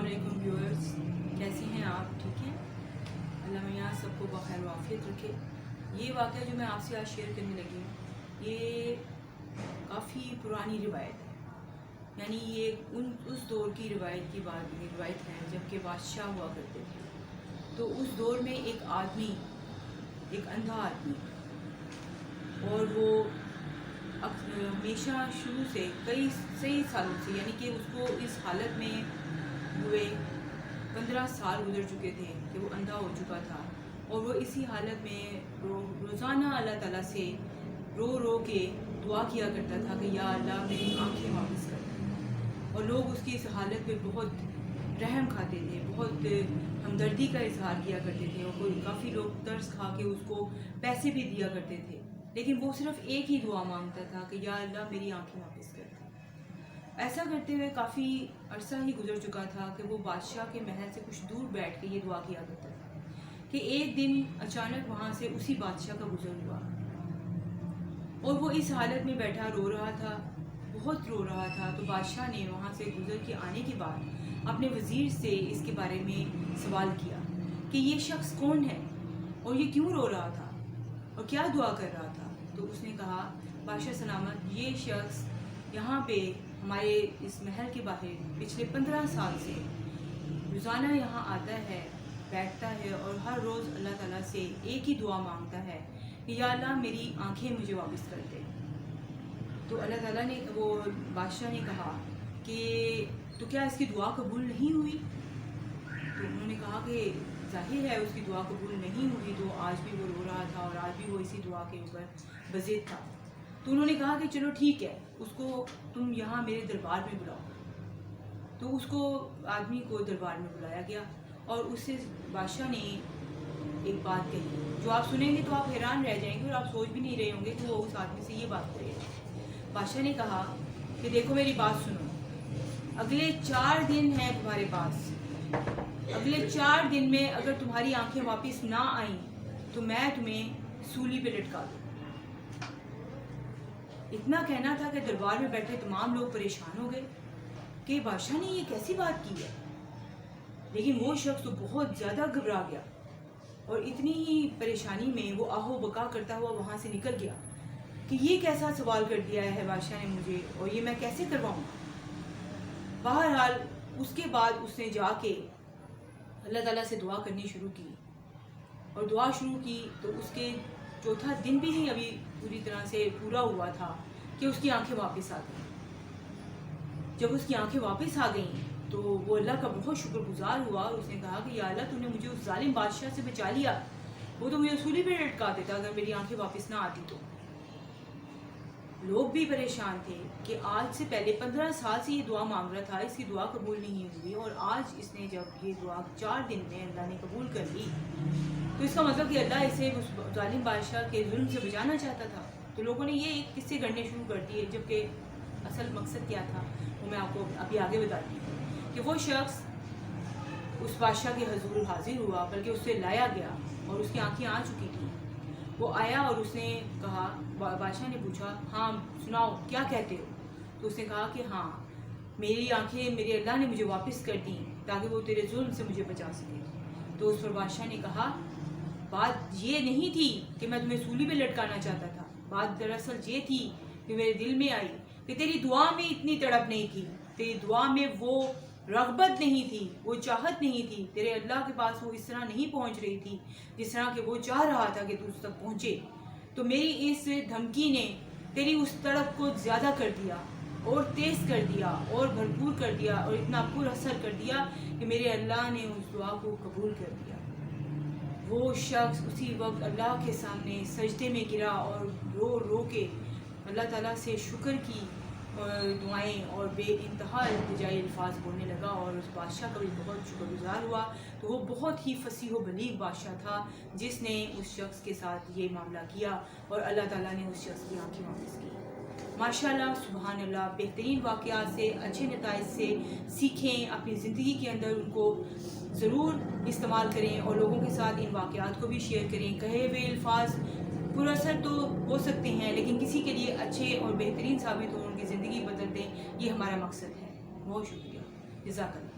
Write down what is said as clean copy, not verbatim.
अस्सलाम वालेकुम व्यूअर्स, कैसी हैं आप? ठीक हैं? अल्लाह मियाँ सबको बखैर वाफियत रखे। ये वाक़या जो मैं आपसे आज शेयर करने लगी हूँ, ये काफ़ी पुरानी रिवायत है। यानी ये उस दौर की रिवायत है जबकि बादशाह हुआ करते थे। तो उस दौर में एक आदमी, एक अंधा आदमी, और वो हमेशा शुरू से कई सालों से, यानी कि उसको इस हालत में हुए 15 साल गुजर चुके थे कि वो अंधा हो चुका था, और वो इसी हालत में रोज़ाना अल्लाह ताला से रो के दुआ किया करता था कि या अल्लाह मेरी आंखें वापस कर। और लोग उसकी इस हालत पे बहुत रहम खाते थे, बहुत हमदर्दी का इजहार किया करते थे, और कोई काफ़ी लोग तरस खा के उसको पैसे भी दिया करते थे। लेकिन वो सिर्फ एक ही दुआ मांगता था कि या अल्लाह मेरी आंखें वापस कर दे। ऐसा करते हुए काफ़ी अरसा ही गुजर चुका था कि वो बादशाह के महल से कुछ दूर बैठ के ये दुआ किया करता था कि एक दिन अचानक वहाँ से उसी बादशाह का गुजर हुआ, और वो इस हालत में बैठा रो रहा था, बहुत रो रहा था। तो बादशाह ने वहाँ से गुजर के आने के बाद अपने वज़ीर से इसके बारे में सवाल किया कि ये शख्स कौन है और ये क्यों रो रहा था और क्या दुआ कर रहा था। तो उसने कहा, बादशाह सलामत, ये शख्स यहाँ पे हमारे इस महल के बाहर पिछले 15 साल से रोज़ाना यहाँ आता है, बैठता है, और हर रोज़ अल्लाह ताला से एक ही दुआ मांगता है कि या अल्लाह मेरी आंखें मुझे वापस कर दे। तो अल्लाह ताला ने, वो बादशाह ने कहा कि तो क्या इसकी दुआ कबूल नहीं हुई? तो उन्होंने कहा कि जाहिर है उसकी दुआ कबूल नहीं हुई, तो आज भी वो रो रहा था और आज भी वो इसी दुआ के ऊपर बज़िद था। तो उन्होंने कहा कि चलो ठीक है, उसको तुम यहाँ मेरे दरबार में बुलाओ। तो उसको आदमी को दरबार में बुलाया गया, और उससे बादशाह ने एक बात कही जो आप सुनेंगे तो आप हैरान रह जाएंगे, और आप सोच भी नहीं रहे होंगे कि वो उस आदमी से ये बात करेगा। बादशाह ने कहा कि देखो मेरी बात सुनो, अगले 4 दिन हैं तुम्हारे पास, अगले 4 दिन में अगर तुम्हारी आंखें वापस ना आईं तो मैं तुम्हें सूली पे लटका दूँ। इतना कहना था कि दरबार में बैठे तमाम लोग परेशान हो गए कि बादशाह ने ये कैसी बात की है। लेकिन वो शख्स तो बहुत ज़्यादा घबरा गया, और इतनी ही परेशानी में वो आहो बका करता हुआ वहाँ से निकल गया कि ये कैसा सवाल कर दिया है बादशाह ने मुझे, और ये मैं कैसे करवाऊँगा। बहरहाल उसके बाद उसने जाके अल्लाह ताला से दुआ करनी शुरू की, और दुआ शुरू की तो उसके चौथा दिन भी नहीं अभी पूरी तरह से पूरा हुआ था कि उसकी आंखें वापस आ गईं। जब उसकी आंखें वापस आ गईं तो वो अल्लाह का बहुत शुक्रगुजार हुआ, और उसने कहा कि या अल्लाह तूने मुझे उस जालिम बादशाह से बचा लिया, वो तो मुझे सूली पे लटका देता अगर मेरी आंखें वापस ना आती तो। लोग भी परेशान थे कि आज से पहले 15 साल से ये दुआ मांग रहा था, इसकी दुआ कबूल नहीं हुई, और आज इसने जब ये दुआ 4 दिन में अल्लाह ने कबूल कर ली, तो इसका मतलब कि अल्लाह इसे उस जालिम बादशाह के जुल्म से बचाना चाहता था। तो लोगों ने ये एक किस्से गढ़ने शुरू कर दिए, जबकि असल मकसद क्या था वो मैं आपको अभी आगे बताती हूँ। कि वो शख्स उस बादशाह के हजूर हाजिर हुआ, बल्कि उससे लाया गया, और उसकी आंखें आ चुकी थी। वो आया और उसने कहा, बादशाह ने पूछा, हाँ सुनाओ क्या कहते हो? तो उसने कहा कि हाँ, मेरी आंखें मेरे अल्लाह ने मुझे वापस कर दी ताकि वो तेरे जुल्म से मुझे बचा सके। तो उस पर बादशाह ने कहा, बात ये नहीं थी कि मैं तुम्हें सूली पे लटकाना चाहता था, बात दरअसल ये थी कि मेरे दिल में आई कि तेरी दुआ में इतनी तड़प नहीं थी, तेरी दुआ में वो रग़बत नहीं थी, वो चाहत नहीं थी, तेरे अल्लाह के पास वो इस तरह नहीं पहुंच रही थी जिस तरह के वो चाह रहा था कि तू उस तक पहुंचे। तो मेरी इस धमकी ने तेरी उस तड़प को ज़्यादा कर दिया, और तेज़ कर दिया, और भरपूर कर दिया, और इतना पुरअसर कर दिया कि मेरे अल्लाह ने उस दुआ को कबूल कर दिया। वो शख्स उसी वक्त अल्लाह के सामने सजदे में गिरा और रो के अल्लाह ताला से शुक्र की दुआएं और बेइंतहा इल्तिजाई अल्फाज बोलने लगा, और उस बादशाह का भी बहुत शुक्रगुजार हुआ। तो वो बहुत ही फसीह व बलीग बादशाह था जिसने उस शख्स के साथ ये मामला किया, और अल्लाह ताला ने उस शख्स की आंखें वापस की। माशाल्लाह, सुभान अल्लाह। बेहतरीन वाक़यात से, अच्छे नताइज से सीखें, अपनी ज़िंदगी के अंदर उनको ज़रूर इस्तेमाल करें, और लोगों के साथ इन वाक़यात को भी शेयर करें। कहे हुए अल्फाज पुरअसर तो हो सकते हैं, लेकिन किसी के लिए अच्छे और बेहतरीन साबित हो, उनकी ज़िंदगी बदल दें, ये हमारा मकसद है। बहुत शुक्रिया, जज़ाकल्लाह।